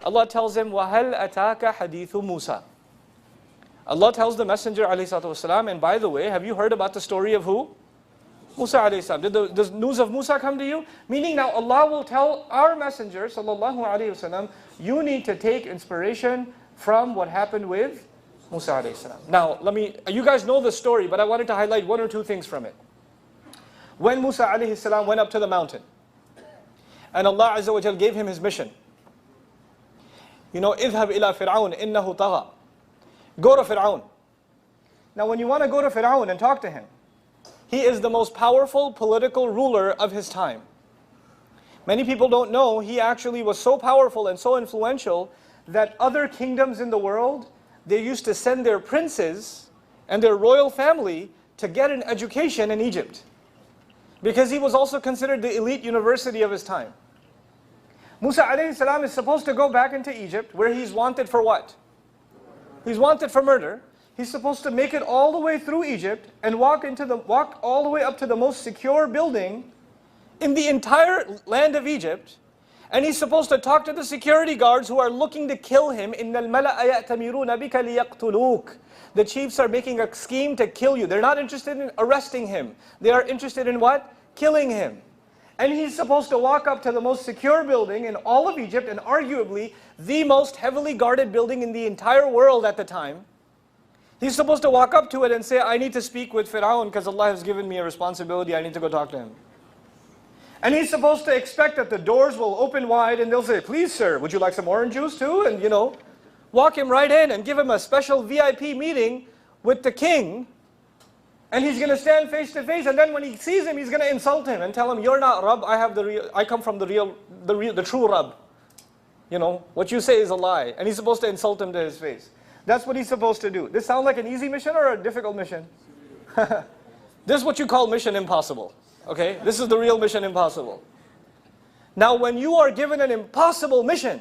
Allah tells him, وَهَلْ أَتَاكَ حَدِيثُ مُوسَى. Allah tells the Messenger ﷺ, and by the way, have you heard about the story of who? Musa ﷺ. Did the news of Musa come to you? Meaning now Allah will tell our Messenger ﷺ, you need to take inspiration from what happened with Musa ﷺ. Now, you guys know the story, but I wanted to highlight one or two things from it. When Musa ﷺ went up to the mountain, and Allah Azza wa Jal gave him his mission. You know, اذهب إلى فرعون إنه طغى. Go to Fir'aun. Now when you want to go to Fir'aun and talk to him, he is the most powerful political ruler of his time. Many people don't know he actually was so powerful and so influential that other kingdoms in the world, they used to send their princes and their royal family to get an education in Egypt. Because he was also considered the elite university of his time. Musa ﷺ is supposed to go back into Egypt where he's wanted for what? He's wanted for murder. He's supposed to make it all the way through Egypt and walk all the way up to the most secure building in the entire land of Egypt. And he's supposed to talk to the security guards who are looking to kill him. إِنَّ الْمَلَأَ يَأْتَمِرُونَ بِكَ لِيَقْتُلُوكَ. The chiefs are making a scheme to kill you. They're not interested in arresting him. They are interested in what? Killing him. And he's supposed to walk up to the most secure building in all of Egypt, and arguably the most heavily guarded building in the entire world at the time. He's supposed to walk up to it and say, I need to speak with Fir'aun because Allah has given me a responsibility, I need to go talk to him. And he's supposed to expect that the doors will open wide and they'll say, please sir, would you like some orange juice too? And you know, walk him right in and give him a special VIP meeting with the king. And he's going to stand face to face, and then when he sees him, he's going to insult him and tell him, you're not Rabb, I come from the true Rabb. You know, what you say is a lie. And he's supposed to insult him to his face. That's what he's supposed to do. This sound like an easy mission or a difficult mission? This is what you call mission impossible. Okay, this is the real mission impossible. Now when you are given an impossible mission,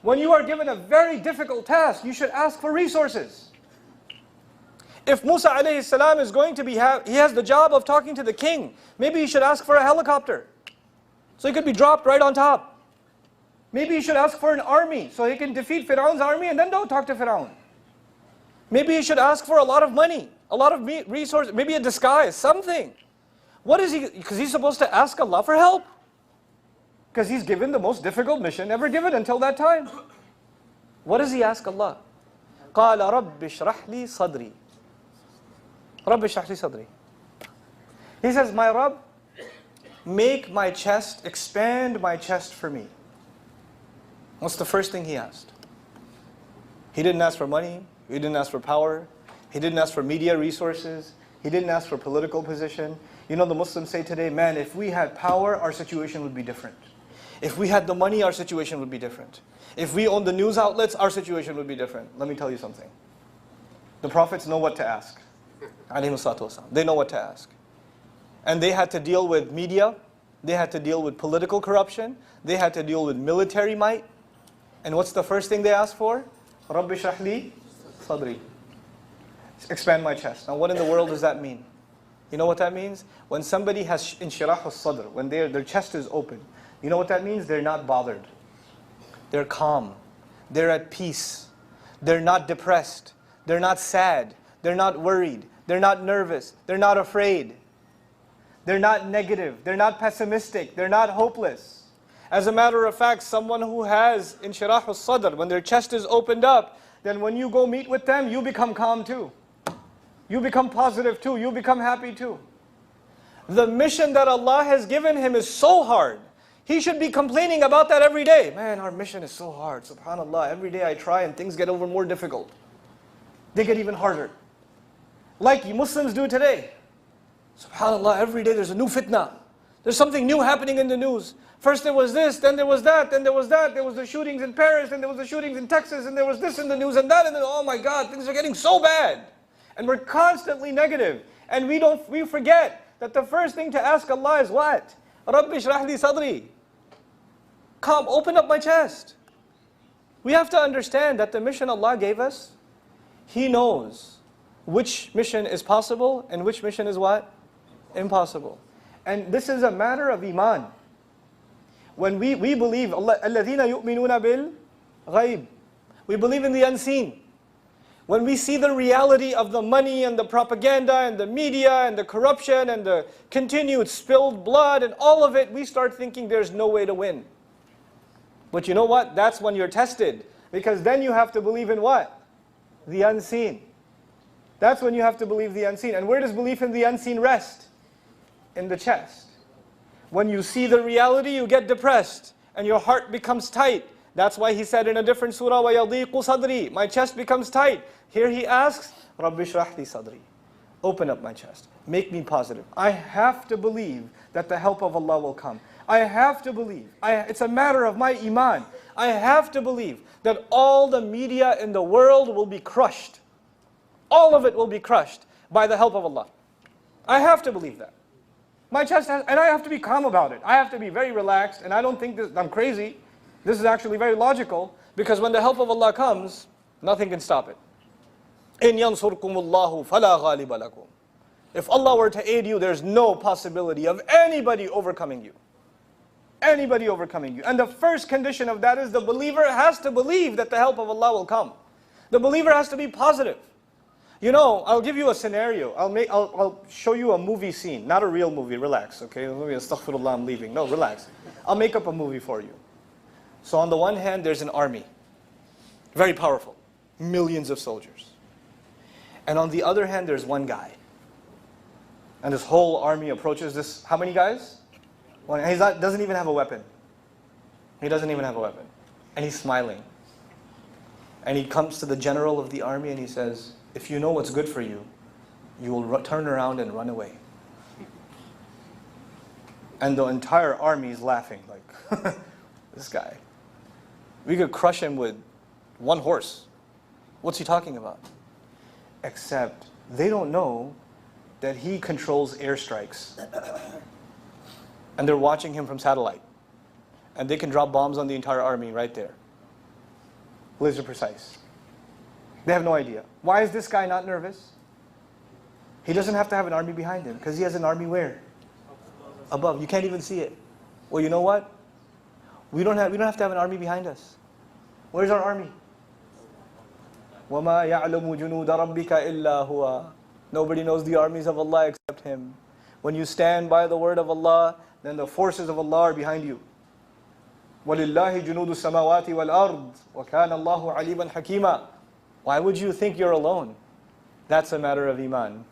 when you are given a very difficult task, you should ask for resources. If Musa alayhi salam is going to he has the job of talking to the king, maybe he should ask for a helicopter, so he could be dropped right on top. Maybe he should ask for an army, so he can defeat Fir'aun's army and then don't talk to Fir'aun. Maybe he should ask for a lot of money, a lot of resources, maybe a disguise, something. What is he, because he's supposed to ask Allah for help. Because he's given the most difficult mission ever given until that time. What does he ask Allah? قَالَ رَبِّ اشْرَحْ لِي صَدْرِي. Rabbi shrah li sadri. He says, my Rabb, make my chest, expand my chest for me. What's the first thing he asked? He didn't ask for money, he didn't ask for power, he didn't ask for media resources, he didn't ask for political position. You know, the Muslims say today, man, if we had power, our situation would be different. If we had the money, our situation would be different. If we owned the news outlets, our situation would be different. Let me tell you something. The prophets know what to ask. They know what to ask. And they had to deal with media, they had to deal with political corruption, they had to deal with military might. And what's the first thing they asked for? Rabbi shrah li sadri. Expand my chest. Now what in the world does that mean? You know what that means? When somebody has inshirah al-sadr, when their chest is open, you know what that means? They're not bothered. They're calm. They're at peace. They're not depressed. They're not sad. They're not worried. They're not nervous. They're not afraid. They're not negative. They're not pessimistic. They're not hopeless. As a matter of fact, someone who has inshirah al-sadr, when their chest is opened up, then when you go meet with them, you become calm too. You become positive too. You become happy too. The mission that Allah has given him is so hard. He should be complaining about that every day. Man, our mission is so hard. SubhanAllah, every day I try and things get over more difficult. They get even harder. Like Muslims do today. SubhanAllah, every day there's a new fitna. There's something new happening in the news. First there was this, then there was that, then there was that. There was the shootings in Paris, then there was the shootings in Texas, and there was this in the news and that, and then oh my God, things are getting so bad. And we're constantly negative. And we forget that the first thing to ask Allah is what? Rabbi shrah li sadri. Come, open up my chest. We have to understand that the mission Allah gave us, He knows which mission is possible and which mission is what? Impossible. And this is a matter of iman. When we believe, الَّذِينَ يُؤْمِنُونَ Ghaib. We believe in the unseen. When we see the reality of the money and the propaganda and the media and the corruption and the continued spilled blood and all of it, we start thinking there's no way to win. But you know what? That's when you're tested. Because then you have to believe in what? The unseen. That's when you have to believe the unseen. And where does belief in the unseen rest? In the chest. When you see the reality, you get depressed and your heart becomes tight. That's why he said in a different surah, وَيَضِيقُ صَدْرِي. My chest becomes tight. Here he asks, رَبِّ اشْرَحْ لِي صَدْرِي. Open up my chest. Make me positive. I have to believe that the help of Allah will come. I have to believe. It's a matter of my iman. I have to believe that all the media in the world will be crushed. All of it will be crushed by the help of Allah. I have to believe that. My chest has, and I have to be calm about it. I have to be very relaxed, and I don't think I'm crazy. This is actually very logical, because when the help of Allah comes, nothing can stop it. إِن يَنْصُرْكُمُ اللَّهُ فَلَا غَالِبَ لَكُمْ. If Allah were to aid you, there's no possibility of anybody overcoming you. Anybody overcoming you. And the first condition of that is the believer has to believe that the help of Allah will come. The believer has to be positive. You know, I'll give you a scenario. I'll show you a movie scene, not a real movie. Relax, okay? Astaghfirullah, I'm leaving. No, relax. I'll make up a movie for you. So on the one hand, there's an army. Very powerful. Millions of soldiers. And on the other hand, there's one guy. And this whole army approaches this, how many guys? One. He doesn't even have a weapon. He doesn't even have a weapon. And he's smiling. And he comes to the general of the army and he says, if you know what's good for you, you will turn around and run away. And the entire army is laughing like, this guy. We could crush him with one horse. What's he talking about? Except they don't know that he controls airstrikes. And they're watching him from satellite. And they can drop bombs on the entire army right there. Laser precise. They have no idea. Why is this guy not nervous? He doesn't have to have an army behind him, because he has an army where? Above. You can't even see it. Well, you know what? We don't have to have an army behind us. Where's our army? وَمَا يَعْلَمُ جُنُودَ رَبِّكَ إِلَّا هُوَ. Nobody knows the armies of Allah except Him. When you stand by the word of Allah, then the forces of Allah are behind you. وَلِلَّهِ جُنُودُ السَّمَاوَاتِ وَالْأَرْضِ وَكَانَ اللَّهُ عَلِيمًا حَكِيمًا. Why would you think you're alone? That's a matter of iman.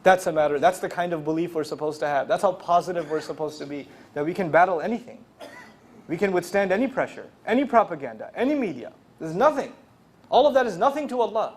That's the kind of belief we're supposed to have. That's how positive we're supposed to be. That we can battle anything. We can withstand any pressure, any propaganda, any media. There's nothing. All of that is nothing to Allah.